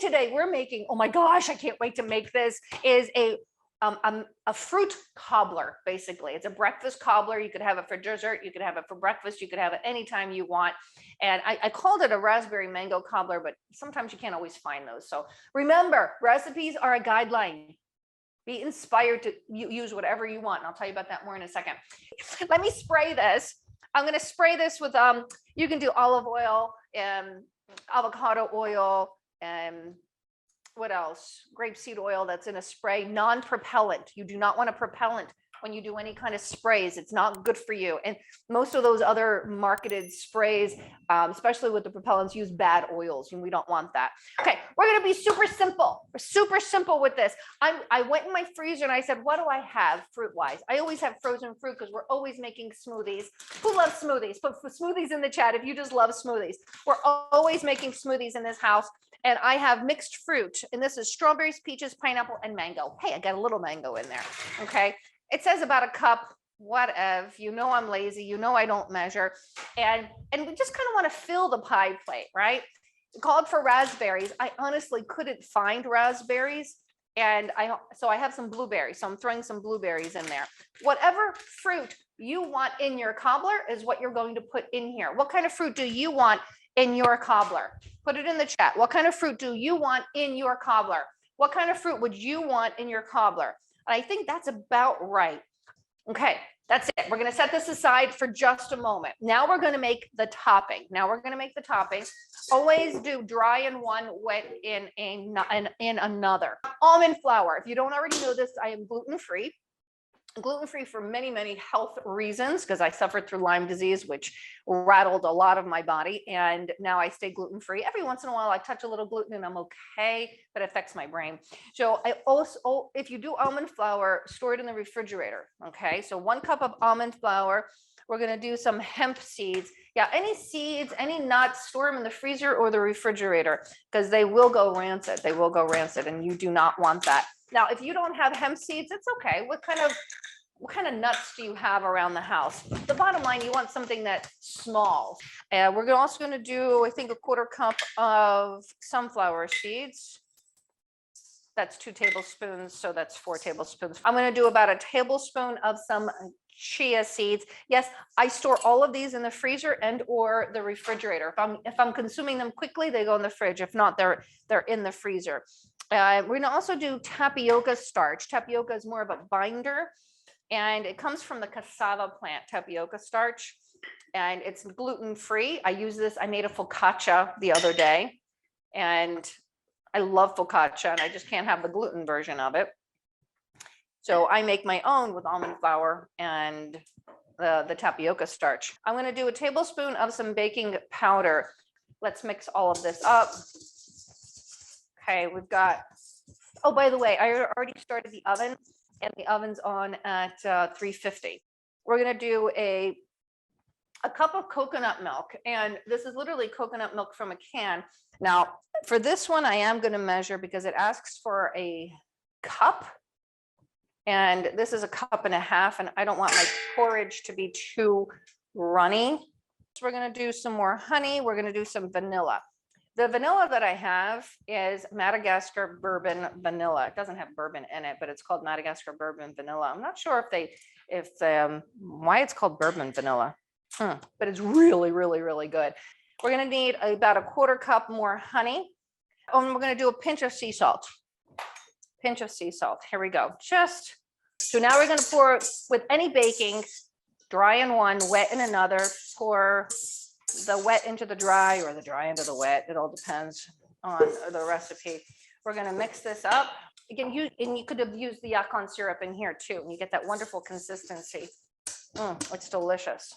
making today, oh my gosh, I can't wait to make this, is a fruit cobbler. Basically, it's a breakfast cobbler. You could have it for dessert, you could have it for breakfast, you could have it anytime you want. And I called it a raspberry mango cobbler, but sometimes you can't always find those. So remember, recipes are a guideline. Be inspired to use whatever you want. And I'll tell you about that more in a second. Let me spray this. I'm going to spray this with, you can do olive oil and avocado oil and what else? Grapeseed oil that's in a spray, non-propellant. You do not want a propellant when you do any kind of sprays. It's not good for you. And most of those other marketed sprays, especially with the propellants, use bad oils, and we don't want that. Okay, we're going to be super simple. We're super simple with this. I went in my freezer and I said, what do I have fruit-wise? I always have frozen fruit because we're always making smoothies. Who loves smoothies? Put smoothies in the chat if you just love smoothies. We're always making smoothies in this house. And I have mixed fruit, and this is strawberries, peaches, pineapple, and mango. Hey, I got a little mango in there, okay? It says about a cup, whatever. You know I'm lazy, you know I don't measure. And we just kind of want to fill the pie plate, right? It called for raspberries. I honestly couldn't find raspberries. And so I have some blueberries, so I'm throwing some blueberries in there. Whatever fruit you want in your cobbler is what you're going to put in here. What kind of fruit do you want in your cobbler? Put it in the chat. What kind of fruit do you want in your cobbler? What kind of fruit would you want in your cobbler? And I think that's about right. Okay, that's it. We're going to set this aside for just a moment. Now we're going to make the topping. Always do dry in one, wet in another. Almond flour. If you don't already know this, I am gluten-free. Gluten-free for many, many health reasons, because I suffered through Lyme disease, which rattled a lot of my body. And now I stay gluten-free. Every once in a while, I touch a little gluten and I'm okay, but it affects my brain. So I also, if you do almond flour, store it in the refrigerator. Okay, so 1 cup of almond flour. We're going to do some hemp seeds. Yeah, any seeds, any nuts, store them in the freezer or the refrigerator, because they will go rancid. They will go rancid, and you do not want that. Now, if you don't have hemp seeds, it's okay. What kind of nuts do you have around the house? The bottom line, you want something that's small. And we're also going to do, I think, a 1/4 cup of sunflower seeds. That's 2 tablespoons, so that's 4 tablespoons. I'm going to do about a tablespoon of some chia seeds. Yes, I store all of these in the freezer and or the refrigerator. If I'm consuming them quickly, they go in the fridge. If not, they're in the freezer. We're going to also do tapioca starch. Tapioca is more of a binder, and it comes from the cassava plant, tapioca starch, and it's gluten-free. I use this. I made a focaccia the other day, and I love focaccia, and I just can't have the gluten version of it. So I make my own with almond flour and the tapioca starch. I'm going to do a tablespoon of some baking powder. Let's mix all of this up. Okay, we've got, oh, by the way, I already started the oven, and the oven's on at 350. We're going to do a cup of coconut milk, and this is literally coconut milk from a can. Now, for this one, I am going to measure because it asks for a cup, and this is a 1.5 cups, and I don't want my porridge to be too runny. So we're going to do some more honey. We're going to do some vanilla. The vanilla that I have is Madagascar bourbon vanilla. It doesn't have bourbon in it, but it's called Madagascar bourbon vanilla. I'm not sure why it's called bourbon vanilla, but it's really, really, really good. We're going to need about a 1/4 cup more honey. And we're going to do a pinch of sea salt. Pinch of sea salt. Here we go. So now we're going to pour with any baking, dry in one, wet in another. Pour the wet into the dry or the dry into the wet. It all depends on the recipe. We're going to mix this up. Again, you could have used the yacon syrup in here too, and you get that wonderful consistency. It's delicious.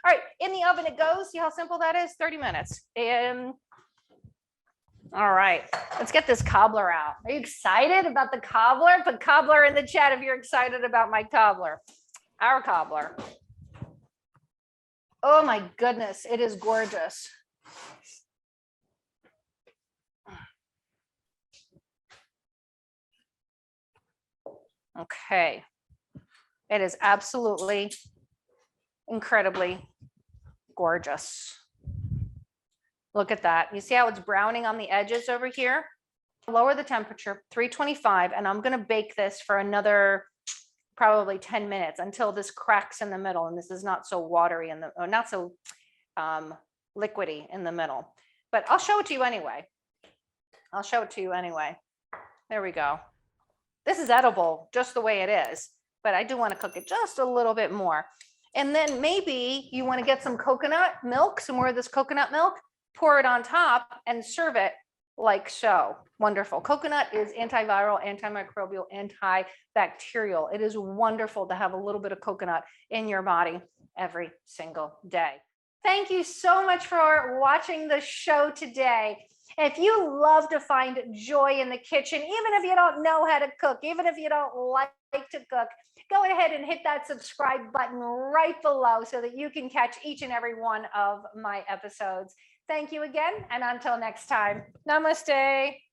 All right, in the oven it goes. See how simple that is? 30 minutes. All right, let's get this cobbler out. Are you excited about the cobbler? Put cobbler in the chat if you're excited about my cobbler. Our cobbler. Oh my goodness, it is gorgeous. Okay, it is absolutely incredibly gorgeous. Look at that. You see how it's browning on the edges over here? Lower the temperature, 325, and I'm going to bake this for another probably 10 minutes until this cracks in the middle and this is not so watery in the, or not so liquidy in the middle. But I'll show it to you anyway. I'll show it to you anyway. There we go. This is edible just the way it is, but I do want to cook it just a little bit more. And then maybe you want to get some coconut milk, some more of this coconut milk, pour it on top and serve it like so. Wonderful. Coconut is antiviral, antimicrobial, antibacterial. It is wonderful to have a little bit of coconut in your body every single day. Thank you so much for watching the show today. If you love to find joy in the kitchen, even if you don't know how to cook, even if you don't like to cook, go ahead and hit that subscribe button right below so that you can catch each and every one of my episodes. Thank you again, and until next time, namaste.